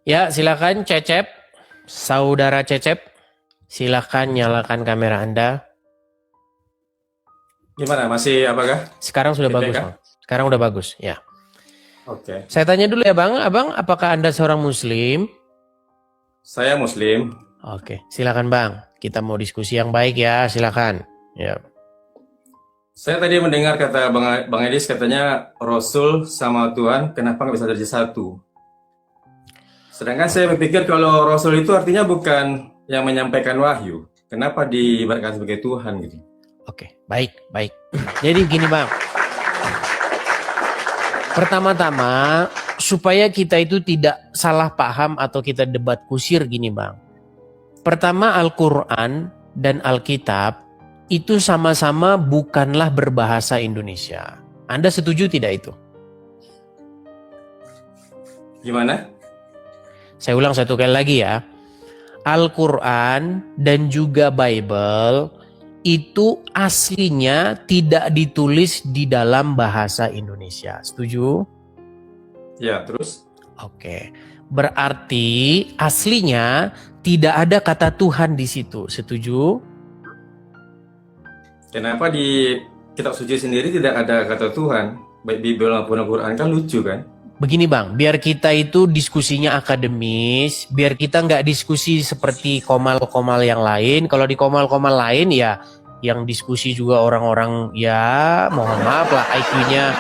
Ya, silakan Cecep, saudara Cecep, silakan nyalakan kamera Anda. Gimana? Masih apakah? Sekarang sudah bagus, Feedback, Bang. Sekarang udah bagus, ya. Oke. Saya tanya dulu ya, Bang. Abang, apakah Anda seorang Muslim? Saya Muslim. Oke, silakan, Bang. Kita mau diskusi yang baik ya, silakan. Ya. Saya tadi mendengar kata Bang Edis katanya Rasul sama Tuhan kenapa nggak bisa jadi satu? Sedangkan saya berpikir kalau Rasul itu artinya bukan yang menyampaikan wahyu. Kenapa diibaratkan sebagai Tuhan gitu? Oke, baik. Jadi gini, Bang. Pertama-tama, supaya kita itu tidak salah paham atau kita debat kusir gini, Bang. Pertama, Al-Quran dan Alkitab itu sama-sama bukanlah berbahasa Indonesia. Anda setuju tidak itu? Gimana? Saya ulang satu kali lagi ya. Al-Quran dan juga Bible itu aslinya tidak ditulis di dalam bahasa Indonesia. Setuju? Ya, terus? Oke. Berarti aslinya tidak ada kata Tuhan di situ. Setuju? Kenapa di kitab suci sendiri tidak ada kata Tuhan? Baik Bible maupun Al-Quran kan lucu kan? Begini Bang, biar kita itu diskusinya akademis, biar kita nggak diskusi seperti komal-komal yang lain. Kalau di komal-komal lain ya yang diskusi juga orang-orang ya mohon maaf lah IQ-nya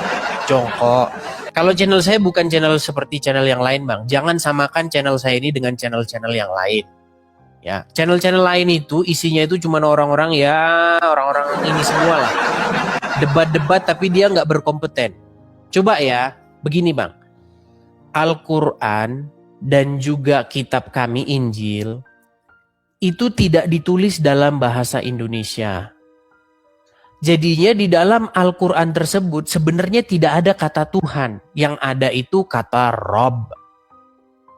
jongkok. Kalau channel saya bukan channel seperti channel yang lain Bang. Jangan samakan channel saya ini dengan channel-channel yang lain. Ya, channel-channel lain itu isinya itu cuma orang-orang ini semua lah. Debat-debat tapi dia nggak berkompeten. Coba ya, begini Bang. Al-Quran dan juga kitab kami Injil itu tidak ditulis dalam bahasa Indonesia. Jadinya di dalam Al-Quran tersebut sebenarnya tidak ada kata Tuhan. Yang ada itu kata Rob.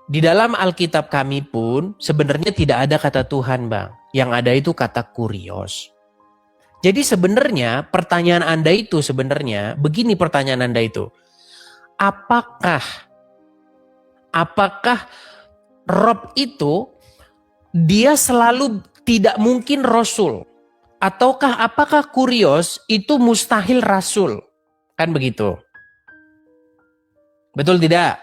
Di dalam Alkitab kami pun sebenarnya tidak ada kata Tuhan Bang. Yang ada itu kata kurios. Jadi sebenarnya pertanyaan Anda itu sebenarnya begini pertanyaan Anda itu. Apakah Rob itu dia selalu tidak mungkin Rasul? Ataukah apakah kurios itu mustahil Rasul? Kan begitu. Betul tidak?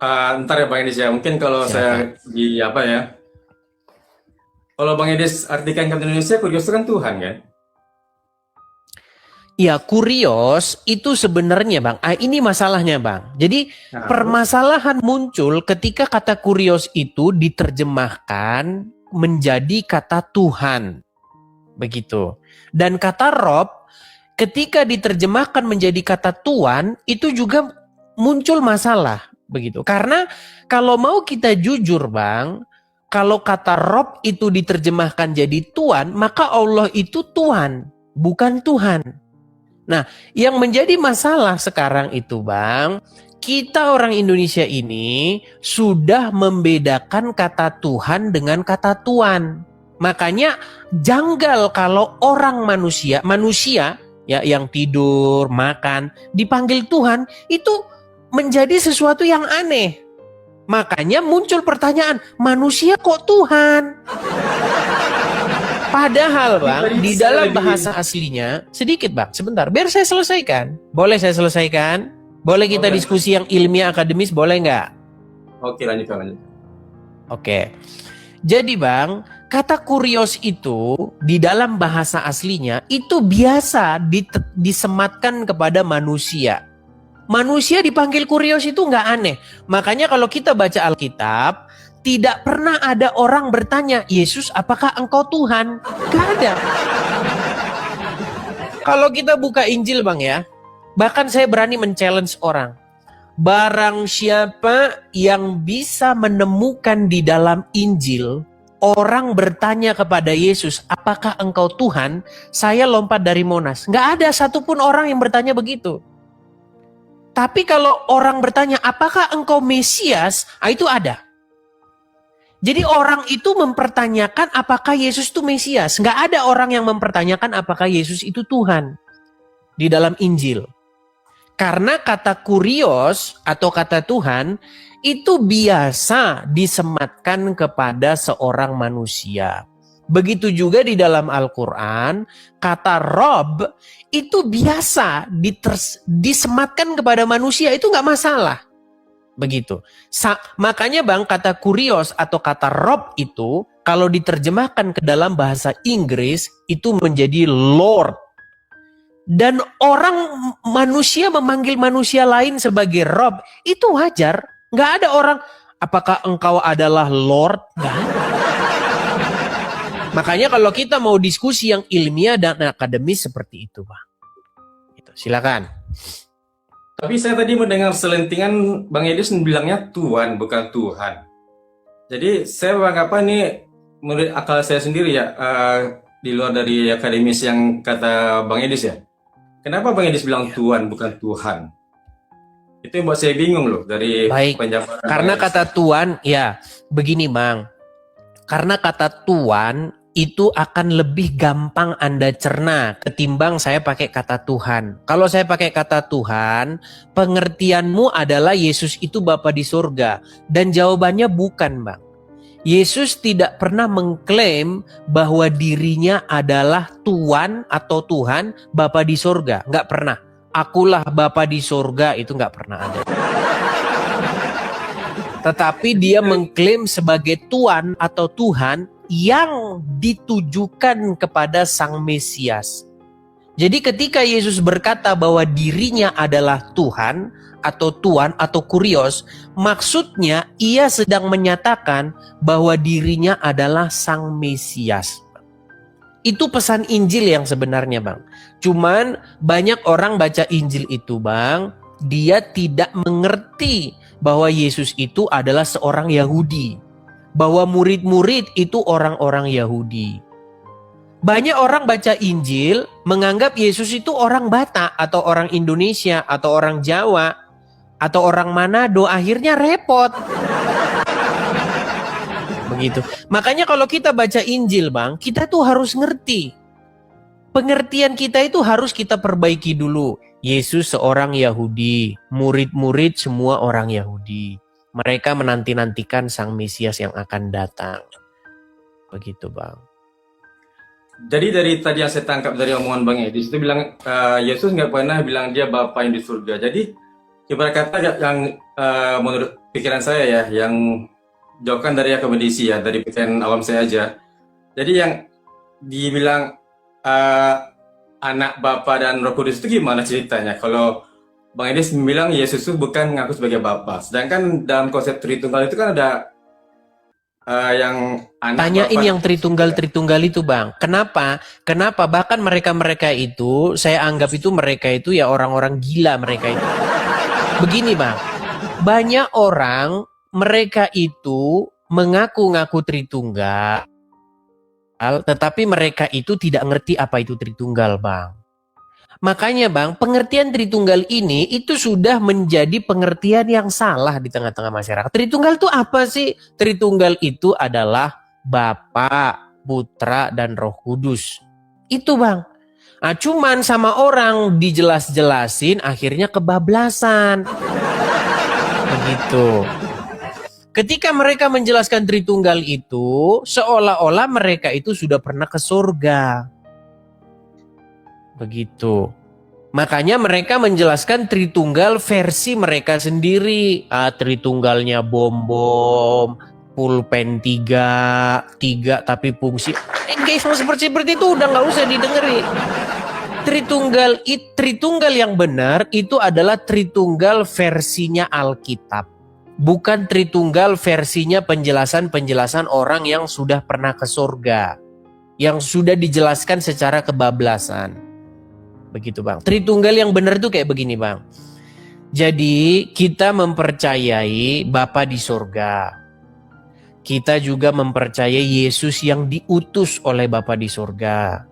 Ntar ya Bang Edis ya, mungkin kalau saya di apa ya? Kalau Bang Edis artikan kata Indonesia, kurios itu kan Tuhan kan? Ya kurios itu sebenarnya Bang, ini masalahnya Bang. Jadi permasalahan muncul ketika kata kurios itu diterjemahkan menjadi kata Tuhan. Begitu. Dan kata Rob ketika diterjemahkan menjadi kata Tuhan itu juga muncul masalah. Begitu. Karena kalau mau kita jujur Bang, kalau kata Rob itu diterjemahkan jadi Tuhan, maka Allah itu Tuhan, bukan Tuhan. Nah, yang menjadi masalah sekarang itu Bang, kita orang Indonesia ini sudah membedakan kata Tuhan dengan kata Tuan. Makanya janggal kalau orang manusia ya yang tidur, makan, dipanggil Tuhan, itu menjadi sesuatu yang aneh. Makanya muncul pertanyaan, manusia kok Tuhan? Padahal Bang, di dalam bahasa aslinya, sedikit Bang, sebentar, biar saya selesaikan. Boleh saya selesaikan? Boleh kita diskusi yang ilmiah akademis, boleh nggak? Oke, lanjut. Oke. Jadi Bang, kata kurios itu di dalam bahasa aslinya itu biasa disematkan kepada manusia. Manusia dipanggil kurios itu nggak aneh. Makanya kalau kita baca Alkitab, tidak pernah ada orang bertanya, Yesus apakah engkau Tuhan? Gak ada. Kalau kita buka Injil Bang ya, bahkan saya berani men-challenge orang. Barang siapa yang bisa menemukan di dalam Injil, orang bertanya kepada Yesus, apakah engkau Tuhan? Saya lompat dari Monas. Gak ada satupun orang yang bertanya begitu. Tapi kalau orang bertanya, apakah engkau Mesias? Itu ada. Jadi orang itu mempertanyakan apakah Yesus itu Mesias. Nggak ada orang yang mempertanyakan apakah Yesus itu Tuhan. Di dalam Injil. Karena kata kurios atau kata Tuhan itu biasa disematkan kepada seorang manusia. Begitu juga di dalam Al-Quran, kata Rob itu biasa disematkan kepada manusia, itu nggak masalah. Begitu. Makanya Bang, kata kurios atau kata Rob itu kalau diterjemahkan ke dalam bahasa Inggris itu menjadi Lord. Dan orang manusia memanggil manusia lain sebagai Rob itu wajar. Nggak ada orang, apakah engkau adalah Lord? Nggak ada. Makanya kalau kita mau diskusi yang ilmiah dan akademis seperti itu, Bang. Gitu. Silakan. Tapi saya tadi mendengar selentingan Bang Edis bilangnya Tuhan, bukan Tuhan. Jadi saya beranggapan ini menurut akal saya sendiri ya, di luar dari akademis yang kata Bang Edis ya. Kenapa Bang Edis bilang Tuhan, bukan Tuhan? Itu yang buat saya bingung loh dari penjabaran. Karena kata Tuhan, ya begini Bang. Karena kata Tuhan itu akan lebih gampang Anda cerna ketimbang saya pakai kata Tuhan. Kalau saya pakai kata Tuhan, pengertianmu adalah Yesus itu Bapa di surga. Dan jawabannya bukan, Bang. Yesus tidak pernah mengklaim bahwa dirinya adalah Tuhan atau Tuhan Bapa di surga. Nggak pernah. Akulah Bapa di surga, itu nggak pernah ada. Tetapi dia mengklaim sebagai Tuhan atau Tuhan yang ditujukan kepada Sang Mesias. Jadi ketika Yesus berkata bahwa dirinya adalah Tuhan atau kurios, maksudnya ia sedang menyatakan bahwa dirinya adalah Sang Mesias. Itu pesan Injil yang sebenarnya, Bang. Cuman banyak orang baca Injil itu, Bang, dia tidak mengerti bahwa Yesus itu adalah seorang Yahudi. Bahwa murid-murid itu orang-orang Yahudi. Banyak orang baca Injil menganggap Yesus itu orang Batak atau orang Indonesia atau orang Jawa atau orang Manado, akhirnya repot. Begitu. Makanya kalau kita baca Injil, Bang, kita tuh harus ngerti. Pengertian kita itu harus kita perbaiki dulu. Yesus seorang Yahudi, murid-murid semua orang Yahudi. Mereka menanti-nantikan Sang Mesias yang akan datang. Begitu, Bang. Jadi dari tadi yang saya tangkap dari omongan Bang Edis itu bilang Yesus nggak pernah bilang dia Bapa yang di surga. Jadi ibarat kata yang menurut pikiran saya ya, yang jauhkan dari akademisi ya, dari pikiran awam saya aja. Jadi yang dibilang anak Bapa dan Roh Kudus itu gimana ceritanya? Kalau Bang Edis bilang Yesus itu bukan ngaku sebagai Bapa, sedangkan dalam konsep Tritunggal itu kan ada yang anak. Tanyain Bapa yang Tritunggal itu, Bang. Kenapa? Bahkan mereka itu, saya anggap itu mereka itu ya orang-orang gila mereka itu. Begini, Bang. Banyak orang mereka itu mengaku-ngaku Tritunggal, tetapi mereka itu tidak ngerti apa itu Tritunggal, Bang. Makanya Bang, pengertian Tritunggal ini itu sudah menjadi pengertian yang salah di tengah-tengah masyarakat. Tritunggal itu apa sih? Tritunggal itu adalah Bapa, Putra, dan Roh Kudus. Itu Bang. Nah, cuman sama orang dijelas-jelasin akhirnya kebablasan. Begitu. Ketika mereka menjelaskan Tritunggal itu, seolah-olah mereka itu sudah pernah ke surga. Begitu. Makanya mereka menjelaskan Tritunggal versi mereka sendiri. Tritunggalnya bom-bom, pulpen 3 tapi fungsi. Guys, seperti itu udah nggak usah didengerin. Tritunggal yang benar itu adalah Tritunggal versinya Alkitab. Bukan Tritunggal versinya penjelasan-penjelasan orang yang sudah pernah ke surga. Yang sudah dijelaskan secara kebablasan. Begitu Bang. Tritunggal yang benar itu kayak begini Bang. Jadi kita mempercayai Bapa di surga. Kita juga mempercayai Yesus yang diutus oleh Bapa di surga.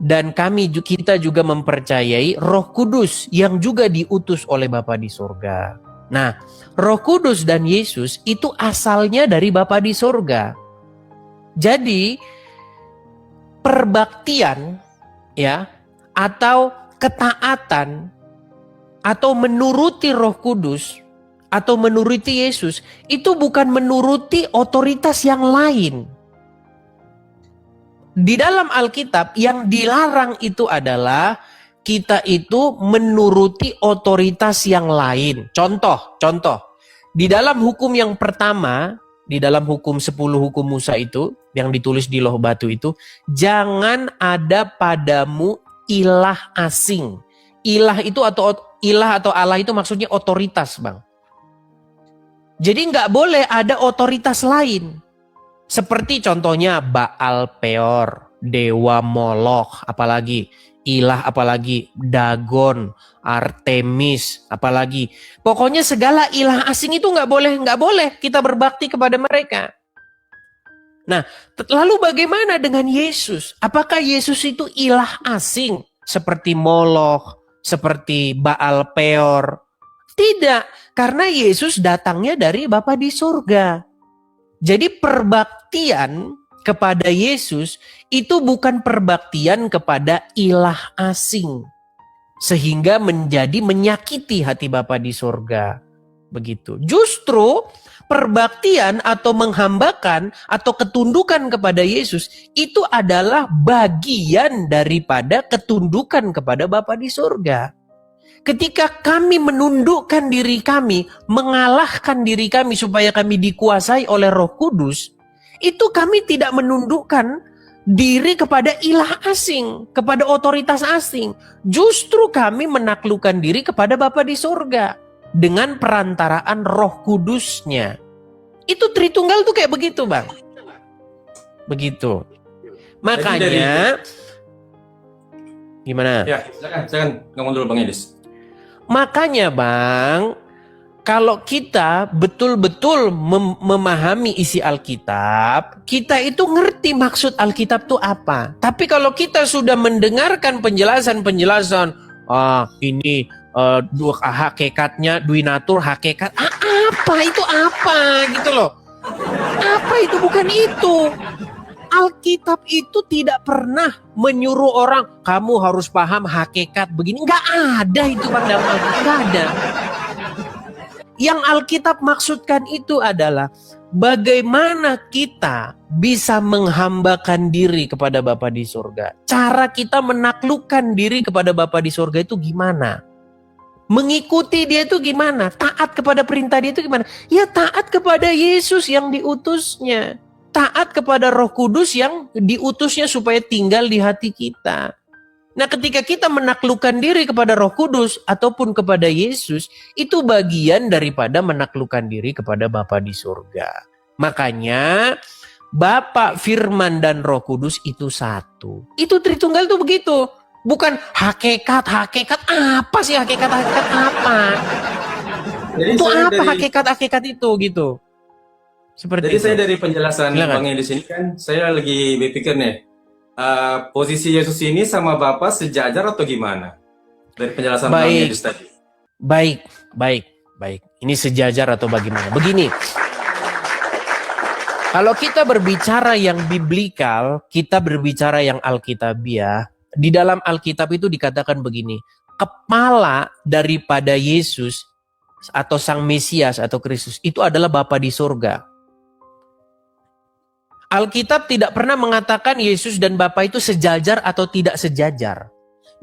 Dan kita juga mempercayai Roh Kudus yang juga diutus oleh Bapa di surga. Nah, Roh Kudus dan Yesus itu asalnya dari Bapa di surga. Jadi perbaktian ya atau ketaatan atau menuruti Roh Kudus atau menuruti Yesus itu bukan menuruti otoritas yang lain. Di dalam Alkitab yang dilarang itu adalah kita itu menuruti otoritas yang lain. Contoh. Di dalam hukum yang pertama, di dalam hukum 10 hukum Musa itu, yang ditulis di Loh Batu itu, jangan ada padamu ilah asing. Ilah atau Allah itu maksudnya otoritas, Bang. Jadi nggak boleh ada otoritas lain. Seperti contohnya Baal Peor, Dewa Molokh, apalagi ilah, apalagi Dagon, Artemis, apalagi. Pokoknya segala ilah asing itu nggak boleh kita berbakti kepada mereka. Nah, lalu bagaimana dengan Yesus? Apakah Yesus itu ilah asing seperti Molokh, seperti Baal Peor? Tidak, karena Yesus datangnya dari Bapa di surga. Jadi perbaktian kepada Yesus itu bukan perbaktian kepada ilah asing. Sehingga menjadi menyakiti hati Bapa di surga. Begitu. Justru perbaktian atau menghambakan atau ketundukan kepada Yesus itu adalah bagian daripada ketundukan kepada Bapa di surga. Ketika kami menundukkan diri kami, mengalahkan diri kami supaya kami dikuasai oleh Roh Kudus, itu kami tidak menundukkan diri kepada ilah asing, kepada otoritas asing. Justru kami menaklukkan diri kepada Bapa di surga dengan perantaraan Roh Kudusnya. Itu Tritunggal tuh kayak begitu, Bang. Begitu. Makanya gimana? Ya, silakan ngomong dulu Bang Edis. Makanya Bang, kalau kita betul-betul memahami isi Alkitab, kita itu ngerti maksud Alkitab itu apa. Tapi kalau kita sudah mendengarkan penjelasan-penjelasan, ini dua hakikatnya, duinatur hakikat, apa itu apa gitu loh. Apa itu, bukan itu. Alkitab itu tidak pernah menyuruh orang, kamu harus paham hakikat begini. Nggak ada itu Bang dalam Alkitab, nggak ada. Yang Alkitab maksudkan itu adalah bagaimana kita bisa menghambakan diri kepada Bapa di surga. Cara kita menaklukkan diri kepada Bapa di surga itu gimana? Mengikuti dia itu gimana? Taat kepada perintah dia itu gimana? Ya taat kepada Yesus yang diutusnya. Taat kepada Roh Kudus yang diutusnya supaya tinggal di hati kita. Nah, ketika kita menaklukkan diri kepada Roh Kudus ataupun kepada Yesus, itu bagian daripada menaklukkan diri kepada Bapa di surga. Makanya Bapa, Firman, dan Roh Kudus itu satu. Itu Tritunggal tuh begitu. Bukan hakikat apa sih hakikat apa? Jadi Itu apa dari, hakikat itu gitu. Seperti jadi itu. saya dari penjelasan Silakan. Bang Edis ini kan, saya lagi berpikir nih, posisi Yesus ini sama Bapa sejajar atau gimana? Dari penjelasan Bang Edis tadi. Baik. Ini sejajar atau bagaimana? Begini. Kalau kita berbicara yang biblikal, kita berbicara yang alkitabiah, di dalam Alkitab itu dikatakan begini, kepala daripada Yesus atau Sang Mesias atau Kristus itu adalah Bapa di surga. Alkitab tidak pernah mengatakan Yesus dan Bapa itu sejajar atau tidak sejajar.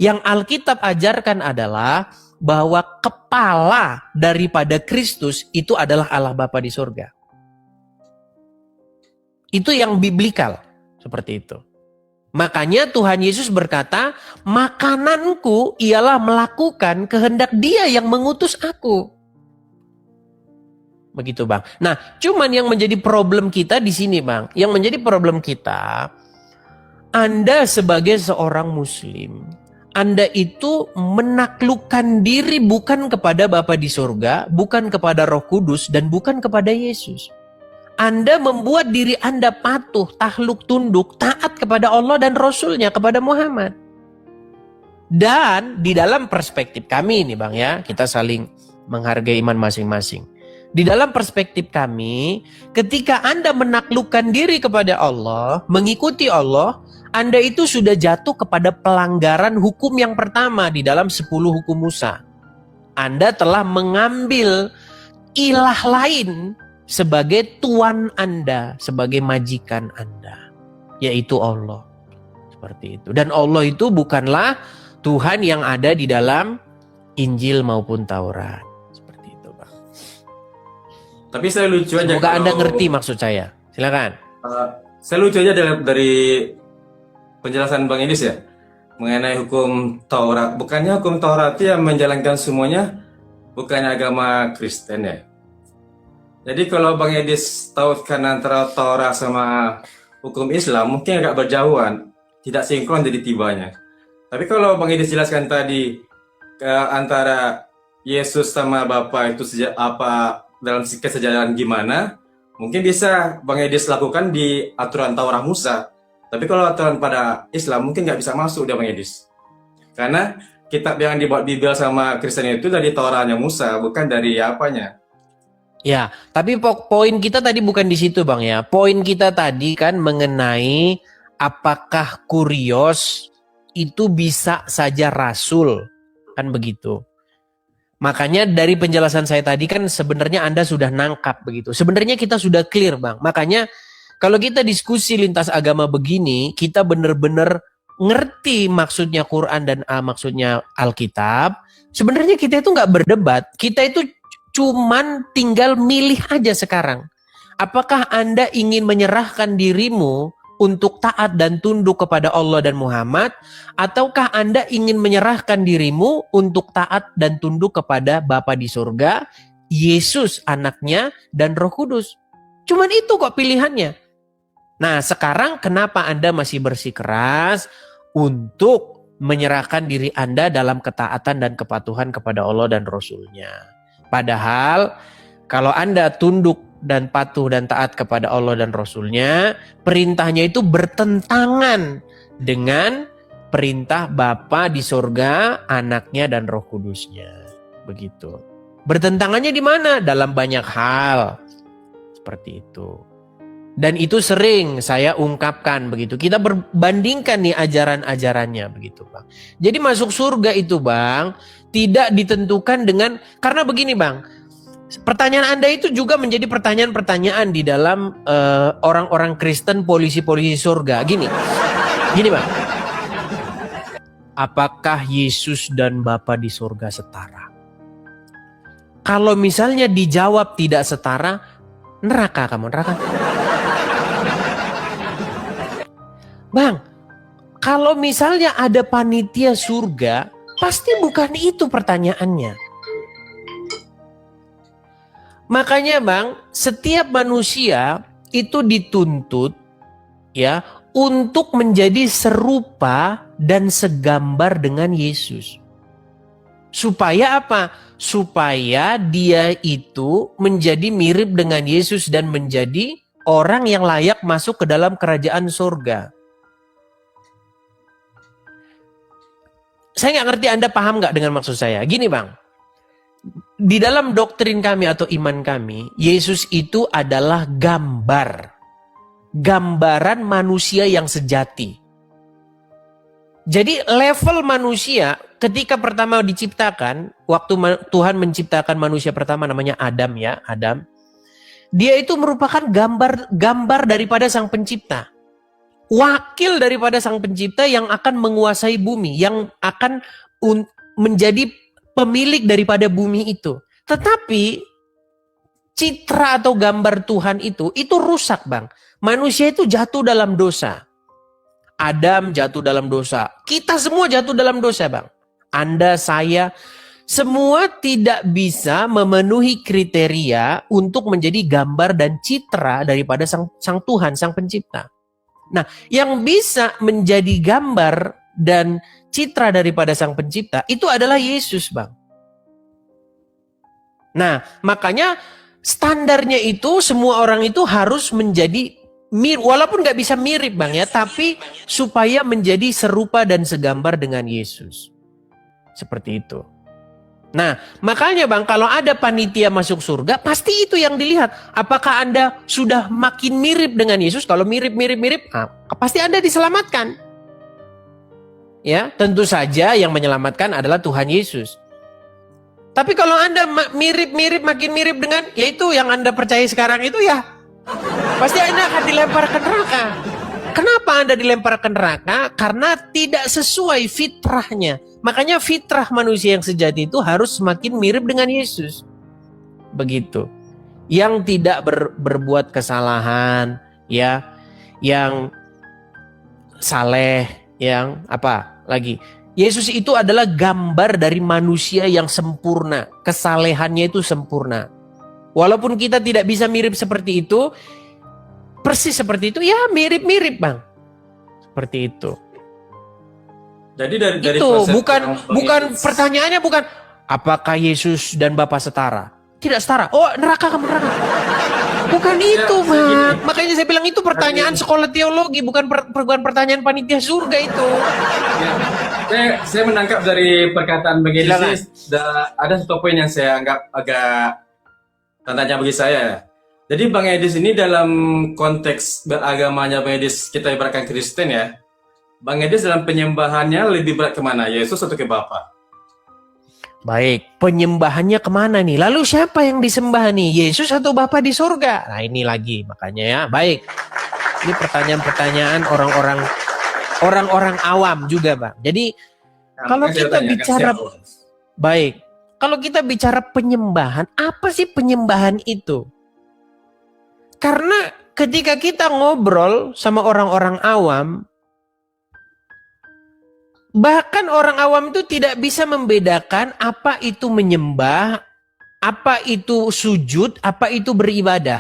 Yang Alkitab ajarkan adalah bahwa kepala daripada Kristus itu adalah Allah Bapa di surga. Itu yang biblikal, seperti itu. Makanya Tuhan Yesus berkata, makananku ialah melakukan kehendak Dia yang mengutus aku. Begitu Bang. Nah, cuman yang menjadi problem kita di sini Bang, yang menjadi problem kita, Anda sebagai seorang Muslim, Anda itu menaklukkan diri bukan kepada Bapa di surga, bukan kepada Roh Kudus, dan bukan kepada Yesus. Anda membuat diri Anda patuh, takluk tunduk, taat kepada Allah dan Rasul-Nya, kepada Muhammad. Dan di dalam perspektif kami ini Bang ya, kita saling menghargai iman masing-masing. Di dalam perspektif kami, ketika Anda menaklukkan diri kepada Allah, mengikuti Allah, Anda itu sudah jatuh kepada pelanggaran hukum yang pertama di dalam 10 hukum Musa. Anda telah mengambil ilah lain sebagai tuan Anda, sebagai majikan Anda, yaitu Allah. Seperti itu. Dan Allah itu bukanlah Tuhan yang ada di dalam Injil maupun Taurat. Seperti itu, Bang. Tapi saya lucu aja Semoga Anda kalau- ngerti maksud saya. Silakan. Saya lucu aja dari penjelasan Bang Edis ya mengenai hukum Taurat. Bukannya hukum Taurat itu yang menjalankan semuanya bukannya agama Kristen ya. Jadi kalau Bang Edis tautkan antara Taurat sama hukum Islam mungkin agak berjauhan, tidak sinkron jadi tibanya. Tapi kalau Bang Edis jelaskan tadi antara Yesus sama Bapa itu apa dalam kesejahteraan gimana, mungkin bisa Bang Edis lakukan di aturan Taurat Musa. Tapi kalau aturan pada Islam mungkin nggak bisa masuk dia Bang Edis. Karena kitab yang dibuat Bible sama Kristen itu dari Tauratnya Musa, bukan dari apanya. Ya, tapi poin kita tadi bukan di situ, Bang ya. Poin kita tadi kan mengenai apakah kurios itu bisa saja rasul, kan begitu. Makanya dari penjelasan saya tadi kan sebenarnya Anda sudah nangkap begitu. Sebenarnya kita sudah clear, Bang. Makanya kalau kita diskusi lintas agama begini, kita benar-benar ngerti maksudnya Quran dan maksudnya Alkitab. Sebenarnya kita itu nggak berdebat. Kita itu cuman tinggal milih aja sekarang. Apakah Anda ingin menyerahkan dirimu untuk taat dan tunduk kepada Allah dan Muhammad, ataukah Anda ingin menyerahkan dirimu untuk taat dan tunduk kepada Bapa di surga, Yesus anaknya, dan Roh Kudus? Cuman itu kok pilihannya. Nah, sekarang kenapa Anda masih bersikeras untuk menyerahkan diri Anda dalam ketaatan dan kepatuhan kepada Allah dan Rasul-Nya? Padahal kalau Anda tunduk dan patuh dan taat kepada Allah dan Rasul-Nya, perintahnya itu bertentangan dengan perintah Bapa di surga, anaknya dan Roh Kudusnya. Begitu. Bertentangannya di mana? Dalam banyak hal. Seperti itu. Dan itu sering saya ungkapkan begitu. Kita berbandingkan nih ajaran-ajarannya begitu, Bang. Jadi masuk surga itu, Bang, tidak ditentukan dengan, karena begini, Bang. Pertanyaan Anda itu juga menjadi pertanyaan-pertanyaan di dalam orang-orang Kristen, polisi-polisi surga. Gini Bang. Apakah Yesus dan Bapa di surga setara? Kalau misalnya dijawab tidak setara, neraka kamu, neraka. Bang, kalau misalnya ada panitia surga, pasti bukan itu pertanyaannya. Makanya Bang, setiap manusia itu dituntut ya untuk menjadi serupa dan segambar dengan Yesus. Supaya apa? Supaya dia itu menjadi mirip dengan Yesus dan menjadi orang yang layak masuk ke dalam kerajaan surga. Saya nggak ngerti Anda paham nggak dengan maksud saya. Gini Bang, di dalam doktrin kami atau iman kami, Yesus itu adalah gambaran manusia yang sejati. Jadi level manusia ketika pertama diciptakan, waktu Tuhan menciptakan manusia pertama namanya Adam ya, Adam. Dia itu merupakan gambar daripada Sang Pencipta. Wakil daripada Sang Pencipta yang akan menguasai bumi, yang akan menjadi pemilik daripada bumi itu. Tetapi citra atau gambar Tuhan itu rusak Bang. Manusia itu jatuh dalam dosa. Adam jatuh dalam dosa. Kita semua jatuh dalam dosa Bang. Anda, saya, semua tidak bisa memenuhi kriteria untuk menjadi gambar dan citra daripada Sang Tuhan, Sang Pencipta. Nah, yang bisa menjadi gambar dan citra daripada Sang Pencipta itu adalah Yesus, Bang. Nah, makanya standarnya itu semua orang itu harus menjadi mirip, walaupun nggak bisa mirip, Bang ya, tapi supaya menjadi serupa dan segambar dengan Yesus. Seperti itu. Nah, makanya Bang, kalau ada panitia masuk surga, pasti itu yang dilihat. Apakah Anda sudah makin mirip dengan Yesus? Kalau mirip, pasti Anda diselamatkan. Ya, tentu saja yang menyelamatkan adalah Tuhan Yesus. Tapi kalau Anda mirip-mirip, makin mirip dengan, yaitu yang Anda percaya sekarang itu ya, pasti Anda akan dilempar ke neraka. Kenapa Anda dilempar ke neraka? Karena tidak sesuai fitrahnya. Makanya fitrah manusia yang sejati itu harus semakin mirip dengan Yesus. Begitu. Yang tidak berbuat kesalahan, ya, yang saleh, yang apa lagi? Yesus itu adalah gambar dari manusia yang sempurna. Kesalehannya itu sempurna. Walaupun kita tidak bisa mirip seperti itu, persis seperti itu, ya mirip-mirip Bang. Seperti itu. Jadi dari Itu konsep bukan pertanyaannya bukan apakah Yesus dan Bapa setara? Tidak setara. Oh, neraka kamu neraka. Bukan itu, Bang. Makanya saya bilang itu pertanyaan sekolah teologi, bukan pertanyaan panitia surga itu. Ya, saya menangkap dari perkataan Bang Edis, ada satu poin yang saya anggap agak tanda tanya bagi saya. Jadi Bang Edis ini dalam konteks beragamanya Bang Edis, kita ibaratkan Kristen ya. Bang Edis dalam penyembahannya lebih berat kemana? Yesus atau ke Bapa? Baik, penyembahannya kemana nih? Lalu siapa yang disembah nih? Yesus atau Bapa di surga? Nah ini lagi makanya ya. Baik, ini pertanyaan-pertanyaan orang-orang awam juga Bang. Jadi kalau kita bicara baik, kalau kita bicara penyembahan, apa sih penyembahan itu? Karena ketika kita ngobrol sama orang-orang awam, bahkan orang awam itu tidak bisa membedakan apa itu menyembah, apa itu sujud, apa itu beribadah.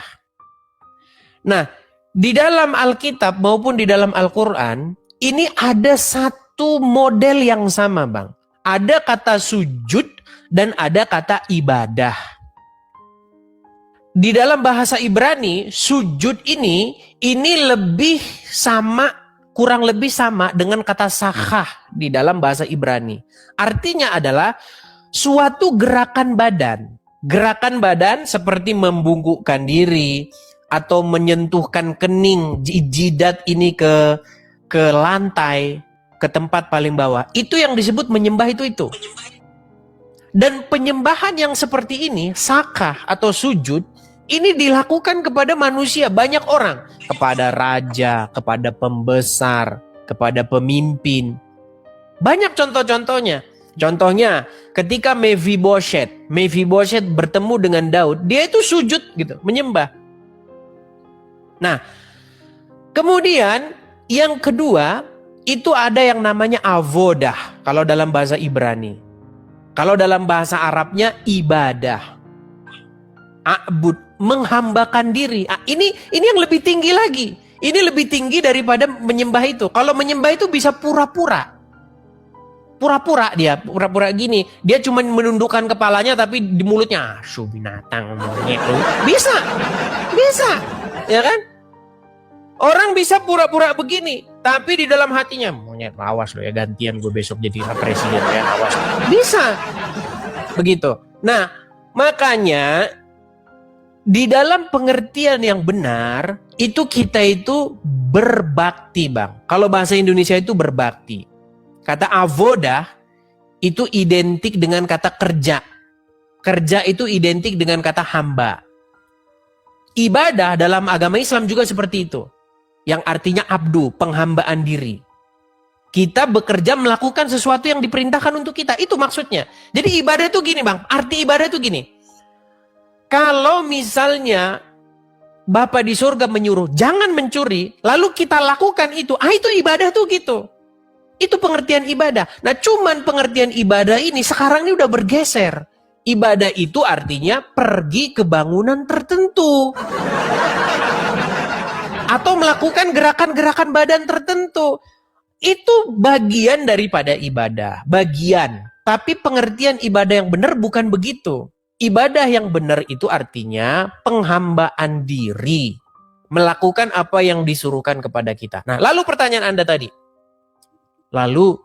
Nah, di dalam Alkitab maupun di dalam Al-Quran, ini ada satu model yang sama Bang. Ada kata sujud dan ada kata ibadah. Di dalam bahasa Ibrani, sujud ini lebih sama, kurang lebih sama dengan kata sakah di dalam bahasa Ibrani. Artinya adalah suatu gerakan badan. Gerakan badan seperti membungkukkan diri atau menyentuhkan kening, jidat ini ke lantai, ke tempat paling bawah. Itu yang disebut menyembah itu. Dan penyembahan yang seperti ini, sakah atau sujud, ini dilakukan kepada manusia, banyak orang. Kepada raja, kepada pembesar, kepada pemimpin. Banyak contoh-contohnya. Contohnya, ketika Mephibosheth bertemu dengan Daud, dia itu sujud gitu, menyembah. Nah, kemudian yang kedua, itu ada yang namanya avodah, kalau dalam bahasa Ibrani. Kalau dalam bahasa Arabnya ibadah. A'bud, menghambakan diri. Ini yang lebih tinggi lagi. Ini lebih tinggi daripada menyembah itu. Kalau menyembah itu bisa pura-pura. Pura-pura gini. Dia cuma menundukkan kepalanya tapi di mulutnya binatang monyet. Bisa. Ya kan? Orang bisa pura-pura begini, tapi di dalam hatinya monyet, awas lo ya, gantian gue besok jadi presiden ya, awas. Bisa. Begitu. Nah, makanya di dalam pengertian yang benar, itu kita itu berbakti Bang. Kalau bahasa Indonesia itu berbakti. Kata avodah itu identik dengan kata kerja. Kerja itu identik dengan kata hamba. Ibadah dalam agama Islam juga seperti itu. Yang artinya abdu, penghambaan diri. Kita bekerja melakukan sesuatu yang diperintahkan untuk kita. Itu maksudnya. Jadi ibadah itu gini Bang. Arti ibadah itu gini. Kalau misalnya Bapa di surga menyuruh jangan mencuri, lalu kita lakukan itu, itu ibadah tuh gitu. Itu pengertian ibadah. Nah, cuman pengertian ibadah ini sekarang ini udah bergeser. Ibadah itu artinya pergi ke bangunan tertentu. Atau melakukan gerakan-gerakan badan tertentu. Itu bagian daripada ibadah. Bagian. Tapi pengertian ibadah yang benar bukan begitu. Ibadah yang benar itu artinya penghambaan diri. Melakukan apa yang disuruhkan kepada kita. Nah, lalu pertanyaan Anda tadi. Lalu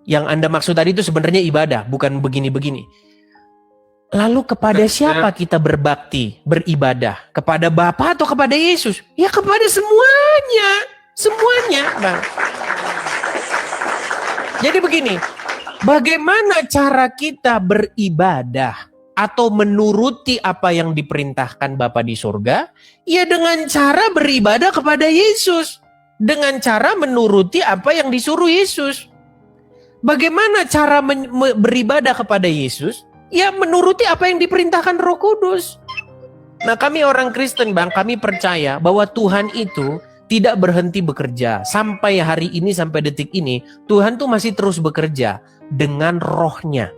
yang Anda maksud tadi itu sebenarnya ibadah, bukan begini-begini. Lalu kepada siapa kita berbakti, beribadah? Kepada Bapa atau kepada Yesus? Ya kepada semuanya. Semuanya, Bang. Jadi begini. Bagaimana cara kita beribadah atau menuruti apa yang diperintahkan Bapa di surga? Ya dengan cara beribadah kepada Yesus. Dengan cara menuruti apa yang disuruh Yesus. Bagaimana cara beribadah kepada Yesus? Ya menuruti apa yang diperintahkan Roh Kudus. Nah, kami orang Kristen, Bang, kami percaya bahwa Tuhan itu tidak berhenti bekerja. Sampai hari ini, sampai detik ini, Tuhan tuh masih terus bekerja dengan rohnya.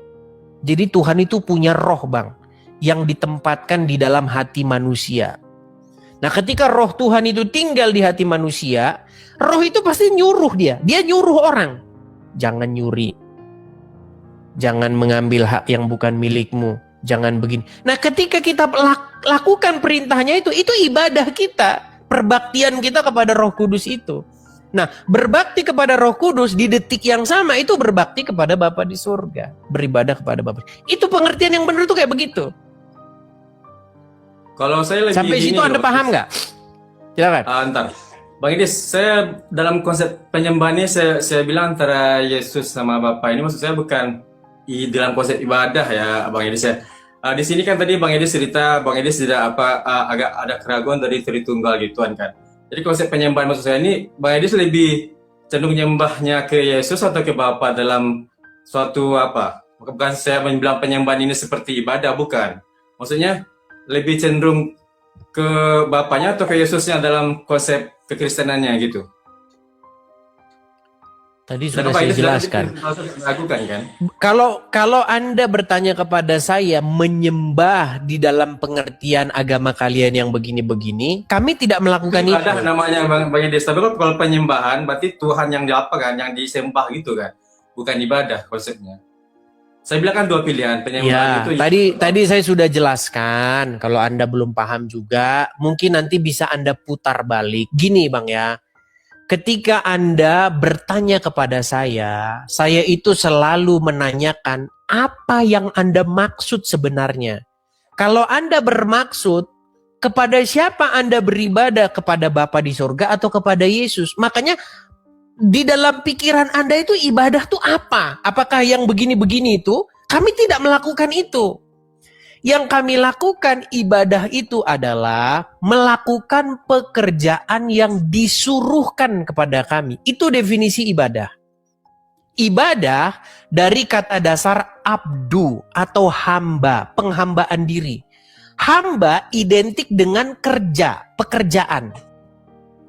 Jadi Tuhan itu punya roh, Bang, yang ditempatkan di dalam hati manusia. Nah, ketika roh Tuhan itu tinggal di hati manusia, roh itu pasti nyuruh dia. Dia nyuruh orang. Jangan nyuri. Jangan mengambil hak yang bukan milikmu. Jangan begini. Nah, ketika kita lakukan perintahnya itu ibadah kita. Perbaktian kita kepada Roh Kudus itu. Nah, berbakti kepada Roh Kudus di detik yang sama itu berbakti kepada Bapa di surga. Beribadah kepada Bapa. Itu pengertian yang benar tuh kayak begitu. Kalau saya lebih sampai situ Anda paham nggak? Silakan. Ntar. Bang Idis, saya dalam konsep penyembahan ini saya bilang antara Yesus sama Bapa ini maksud saya bukan dalam konsep ibadah ya Bang Idis ya. Di sini kan tadi Bang Idis cerita Bang Idis tidak agak ada keraguan dari Tritunggal gituan kan. Jadi konsep penyembahan maksud saya ini Bang Idis lebih cenderung nyembahnya ke Yesus atau ke Bapa dalam suatu apa? Bukan saya bilang penyembahan ini seperti ibadah, bukan. Maksudnya lebih cenderung ke Bapaknya atau ke Yesusnya dalam konsep kekristenannya gitu. Tadi sudah saya jelaskan. Kan? Kalau Anda bertanya kepada saya menyembah di dalam pengertian agama kalian yang begini-begini, kami tidak melakukan itu. Ada namanya Bang Idis, tapi kalau penyembahan berarti Tuhan yang kan, yang disembah gitu kan, bukan ibadah konsepnya. Saya bilang kan dua pilihan penyembahan ya, itu. Tadi saya sudah jelaskan. Kalau Anda belum paham juga, mungkin nanti bisa Anda putar balik. Gini Bang ya, ketika Anda bertanya kepada saya itu selalu menanyakan apa yang Anda maksud sebenarnya. Kalau Anda bermaksud kepada siapa Anda beribadah, kepada Bapa di surga atau kepada Yesus, makanya di dalam pikiran Anda itu ibadah itu apa? Apakah yang begini-begini itu? Kami tidak melakukan itu. Yang kami lakukan ibadah itu adalah melakukan pekerjaan yang disuruhkan kepada kami. Itu definisi ibadah. Ibadah dari kata dasar abdu atau hamba, penghambaan diri. Hamba identik dengan kerja, pekerjaan.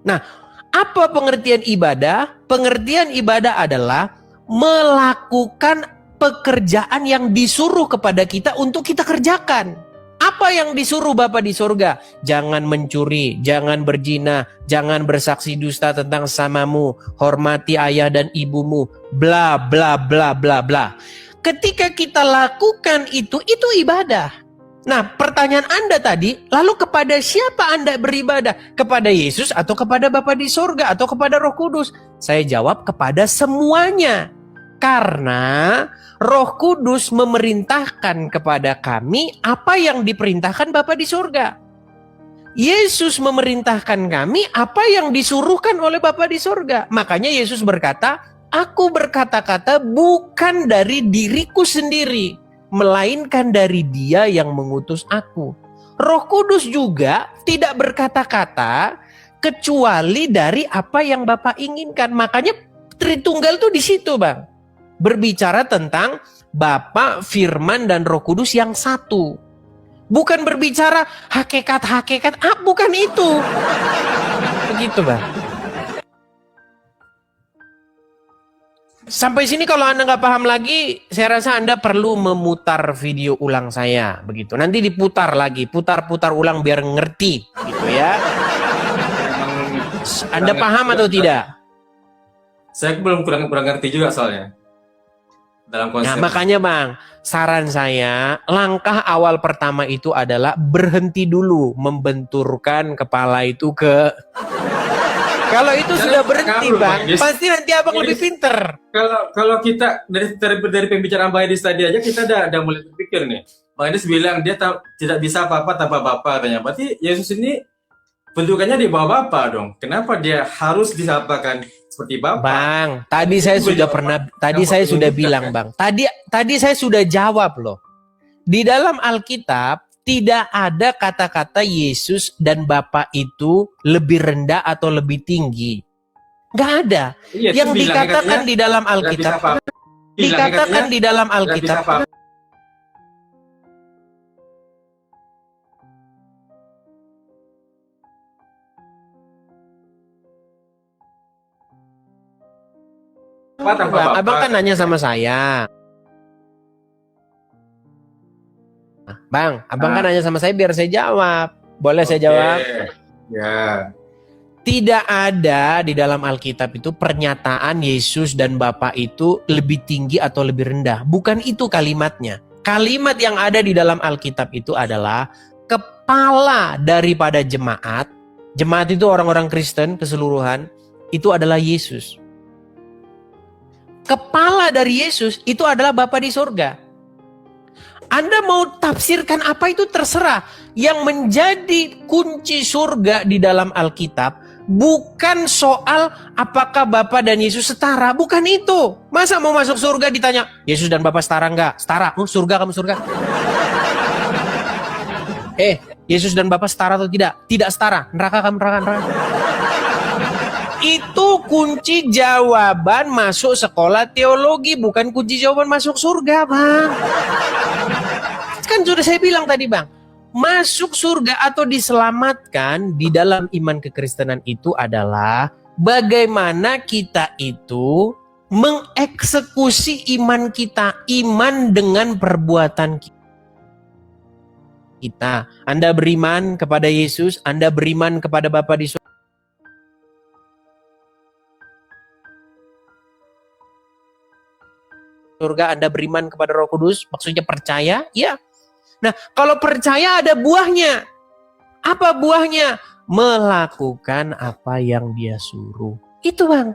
Nah, apa pengertian ibadah? Pengertian ibadah adalah melakukan pekerjaan yang disuruh kepada kita untuk kita kerjakan. Apa yang disuruh Bapa di surga? Jangan mencuri, jangan berzina, jangan bersaksi dusta tentang samamu, hormati ayah dan ibumu, bla bla bla bla bla. Ketika kita lakukan itu ibadah. Nah, pertanyaan Anda tadi, lalu kepada siapa Anda beribadah? Kepada Yesus atau kepada Bapa di surga atau kepada Roh Kudus? Saya jawab kepada semuanya. Karena Roh Kudus memerintahkan kepada kami apa yang diperintahkan Bapa di surga. Yesus memerintahkan kami apa yang disuruhkan oleh Bapa di surga. Makanya Yesus berkata, "Aku berkata-kata bukan dari diriku sendiri, melainkan dari Dia yang mengutus aku." Roh Kudus juga tidak berkata-kata kecuali dari apa yang Bapa inginkan. Makanya Tritunggal itu di situ, Bang. Berbicara tentang Bapa, Firman, dan Roh Kudus yang satu. Bukan berbicara hakikat-hakikat, bukan itu. Begitu, Bang. Sampai sini kalau Anda nggak paham lagi, saya rasa Anda perlu memutar video ulang saya. Begitu. Nanti diputar lagi, putar-putar ulang biar ngerti. Gitu ya. Anda paham atau tidak? Saya belum kurang ngerti juga soalnya. Dalam konsep. Nah, makanya Bang, saran saya, langkah awal pertama itu adalah berhenti dulu membenturkan kepala itu ke... Kalau itu sudah berhenti Bang, pasti nanti Abang lebih pinter. Kalau kita dari pembicaraan Bang Edis tadi aja, kita udah mulai berpikir nih. Bang Edis bilang dia tidak bisa apa-apa tanpa Bapa katanya. Berarti Yesus ini pendudukannya di bawah Bapak dong. Kenapa dia harus disapakan seperti Bapak? Bang, tadi saya sudah bilang, Bang. Tadi saya sudah jawab loh. Di dalam Alkitab tidak ada kata-kata Yesus dan Bapa itu lebih rendah atau lebih tinggi. Nggak ada. Iya, Yang itu bilangnya dikatakan katanya di dalam nggak bisa Alkitab, apa- bilangnya katanya di dalam nggak bisa Alkitab, apa- apa tanpa Bang, Bapak. Abang kan nanya sama saya. Bang, Abang kan nanya sama saya biar saya jawab. Boleh saya Oke. jawab? Ya. Tidak ada di dalam Alkitab itu pernyataan Yesus dan Bapa itu lebih tinggi atau lebih rendah. Bukan itu kalimatnya. Kalimat yang ada di dalam Alkitab itu adalah kepala daripada jemaat. Jemaat itu orang-orang Kristen keseluruhan. Itu adalah Yesus. Kepala dari Yesus itu adalah Bapa di surga. Anda mau tafsirkan apa itu terserah. Yang menjadi kunci surga di dalam Alkitab bukan soal apakah Bapa dan Yesus setara. Bukan itu. Masa mau masuk surga ditanya, Yesus dan Bapa setara enggak? Setara. Surga kamu surga. Yesus dan Bapa setara atau tidak? Tidak setara. Neraka kamu neraka. Itu kunci jawaban masuk sekolah teologi, bukan kunci jawaban masuk surga, Bang. Kan sudah saya bilang tadi, Bang. Masuk surga atau diselamatkan di dalam iman kekristenan itu adalah bagaimana kita itu mengeksekusi iman kita, iman dengan perbuatan kita. Anda beriman kepada Yesus, Anda beriman kepada Bapa di surga, Anda beriman kepada Roh Kudus, maksudnya percaya? Ya. Nah, kalau percaya ada buahnya. Apa buahnya? Melakukan apa yang dia suruh. Itu, Bang.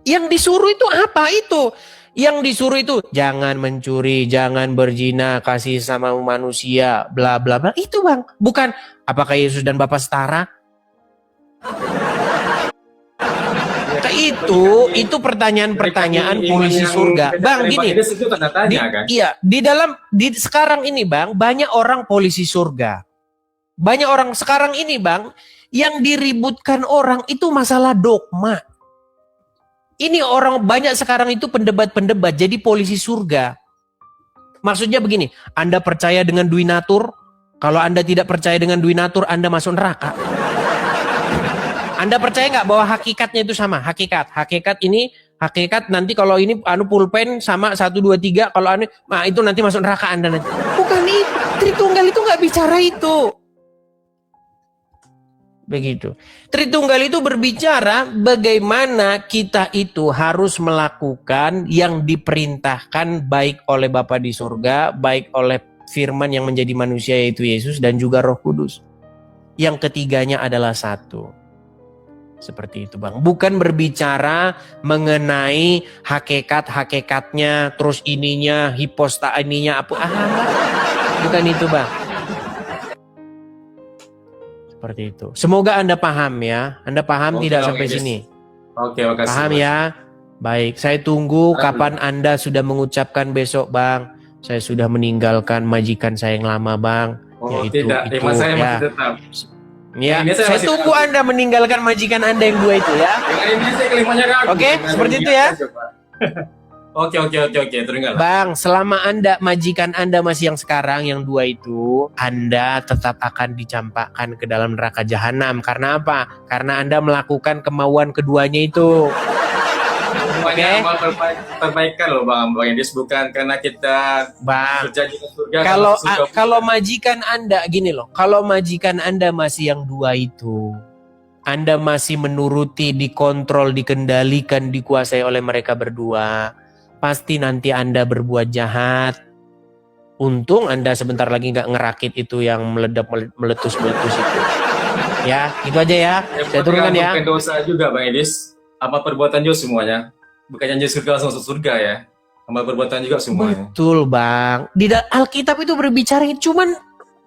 Yang disuruh itu apa itu? Yang disuruh itu jangan mencuri, jangan berzina, kasih sama manusia, bla bla bla. Itu, Bang. Bukan apakah Yesus dan Bapa setara? Itu pertanyaan-pertanyaan polisi surga. Bang, gini. Sekarang ini, Bang, banyak orang polisi surga. Banyak orang sekarang ini, Bang, yang diributkan orang itu masalah dogma. Ini orang banyak sekarang itu pendebat-pendebat jadi polisi surga. Maksudnya begini, Anda percaya dengan duinatur? Kalau Anda tidak percaya dengan duinatur, Anda masuk neraka. Anda percaya nggak bahwa hakikatnya itu sama? Hakikat nanti kalau ini pulpen sama 1, 2, 3, kalau itu nanti masuk neraka Anda nanti. Bukan itu. Tritunggal itu nggak bicara itu. Begitu. Tritunggal itu berbicara bagaimana kita itu harus melakukan yang diperintahkan baik oleh Bapa di surga, baik oleh firman yang menjadi manusia yaitu Yesus dan juga Roh Kudus. Yang ketiganya adalah satu. Seperti itu, Bang. Bukan berbicara mengenai hakikat-hakikatnya, terus ininya, hiposta ininya, apa. Bukan itu, Bang. Seperti itu. Semoga Anda paham ya. Anda paham tidak sampai sini? Oke, makasih. Paham ya? Baik, saya tunggu kapan Anda sudah mengucapkan besok, Bang. Saya sudah meninggalkan majikan saya yang lama, Bang. Tidak, saya masih tetap. Ya, saya tunggu Anda meninggalkan majikan Anda yang 2 itu ya. Oke, seperti itu ya. Oke, terdengar. Bang, selama majikan Anda masih yang sekarang, yang 2 itu, Anda tetap akan dicampakkan ke dalam neraka jahanam. Karena apa? Karena Anda melakukan kemauan keduanya itu. Semuanya amal perbaikan loh, Bang Edis, bukan karena kita berjanji ke surga. Kalau majikan Anda gini loh, kalau majikan Anda masih yang 2 itu, Anda masih menuruti, dikontrol, dikendalikan, dikuasai oleh mereka berdua, pasti nanti Anda berbuat jahat. Untung Anda sebentar lagi nggak ngerakit itu yang meletus-meletus itu. Ya, itu aja ya. Saya turunkan ya. Bukan dosa juga, Bang Edis. Apa perbuatan juga semuanya. Bukan janji surga langsung masuk surga ya. Amal perbuatan juga semuanya. Betul, Bang. Di Alkitab itu berbicara cuman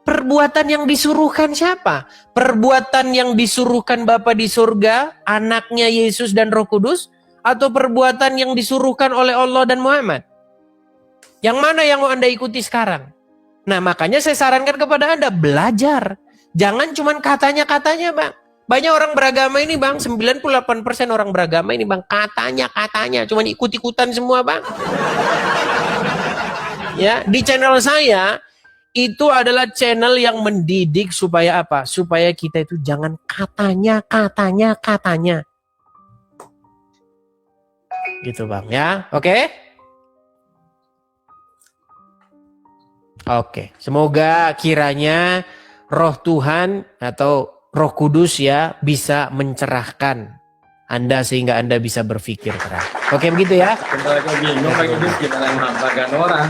Perbuatan yang disuruhkan siapa? Perbuatan yang disuruhkan Bapa di surga, anaknya Yesus dan Roh Kudus, atau perbuatan yang disuruhkan oleh Allah dan Muhammad? Yang mana yang mau Anda ikuti sekarang? Nah, makanya saya sarankan kepada Anda, belajar. Jangan cuman katanya-katanya, Bang. Banyak orang beragama ini, Bang, 98% orang beragama ini, Bang, katanya-katanya, cuman ikut-ikutan semua, Bang. Ya, di channel saya itu adalah channel yang mendidik supaya apa? Supaya kita itu jangan katanya. Gitu, Bang, ya. Oke? Oke. Semoga kiranya Roh Tuhan atau Roh Kudus ya bisa mencerahkan Anda sehingga Anda bisa berpikir keras. Oke, begitu ya? Bentar lagi bingung Bang Idris gimana menampakkan orang.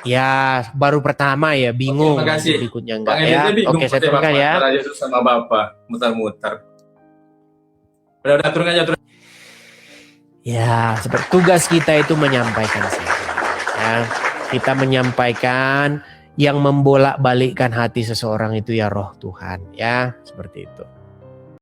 Ya, baru pertama ya, bingung. Oke, makasih. Berikutnya enggak Bang ya. Idrisnya bingung Oke, saya berarti, turunkan Bang, ya. antara Yesus sama Bapa, mutar-mutar. Udah turun aja. Ya, seperti tugas kita itu menyampaikan saja. Ya, kita menyampaikan yang membolak-balikkan hati seseorang itu ya Roh Tuhan, ya, seperti itu.